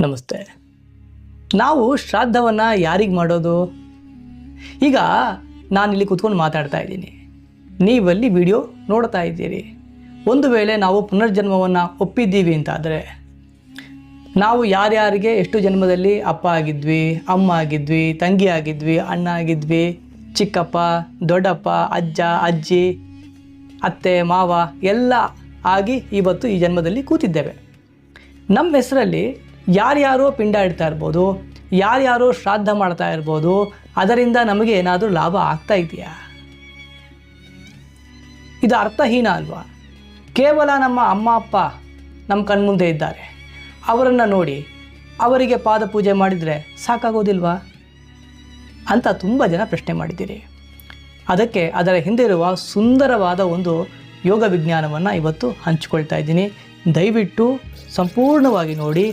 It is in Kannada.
ನಮಸ್ತೆ. ನಾವು ಶ್ರಾದ್ದವನ್ನು ಯಾರಿಗೆ ಮಾಡೋದು? ಈಗ ನಾನಿಲ್ಲಿ ಕೂತ್ಕೊಂಡು ಮಾತಾಡ್ತಾ ಇದ್ದೀನಿ, ನೀವಲ್ಲಿ ವಿಡಿಯೋ ನೋಡ್ತಾ ಇದ್ದೀರಿ. ಒಂದು ವೇಳೆ ನಾವು ಪುನರ್ಜನ್ಮವನ್ನು ಒಪ್ಪಿದ್ದೀವಿ ಅಂತಾದರೆ, ನಾವು ಯಾರ್ಯಾರಿಗೆ ಎಷ್ಟು ಜನ್ಮದಲ್ಲಿ ಅಪ್ಪ ಆಗಿದ್ವಿ, ಅಮ್ಮ ಆಗಿದ್ವಿ, ತಂಗಿ ಆಗಿದ್ವಿ, ಅಣ್ಣ ಆಗಿದ್ವಿ, ಚಿಕ್ಕಪ್ಪ, ದೊಡ್ಡಪ್ಪ, ಅಜ್ಜ, ಅಜ್ಜಿ, ಅತ್ತೆ, ಮಾವ ಎಲ್ಲ ಆಗಿ ಇವತ್ತು ಈ ಜನ್ಮದಲ್ಲಿ ಕೂತಿದ್ದೇವೆ. ನಮ್ಮ ಹೆಸರಲ್ಲಿ ಯಾರ್ಯಾರೋ ಪಿಂಡ ಇಡ್ತಾ ಇರ್ಬೋದು, ಯಾರ್ಯಾರೋ ಶ್ರಾದ್ದ ಮಾಡ್ತಾ ಇರ್ಬೋದು. ಅದರಿಂದ ನಮಗೆ ಏನಾದರೂ ಲಾಭ ಆಗ್ತಾ ಇದೆಯಾ? ಇದು ಅರ್ಥಹೀನ ಅಲ್ವಾ? ಕೇವಲ ನಮ್ಮ ಅಮ್ಮ ಅಪ್ಪ ನಮ್ಮ ಕಣ್ಮುಂದೆ ಇದ್ದಾರೆ, ಅವರನ್ನು ನೋಡಿ ಅವರಿಗೆ ಪಾದ ಪೂಜೆ ಮಾಡಿದರೆ ಸಾಕಾಗೋದಿಲ್ವಾ ಅಂತ ತುಂಬ ಜನ ಪ್ರಶ್ನೆ ಮಾಡಿದ್ದೀರಿ. ಅದಕ್ಕೆ ಅದರ ಹಿಂದಿರುವ ಸುಂದರವಾದ ಒಂದು ಯೋಗ ವಿಜ್ಞಾನವನ್ನು ಇವತ್ತು ಹಂಚಿಕೊಳ್ತಾ ಇದ್ದೀನಿ. ದಯವಿಟ್ಟು ಸಂಪೂರ್ಣವಾಗಿ ನೋಡಿ.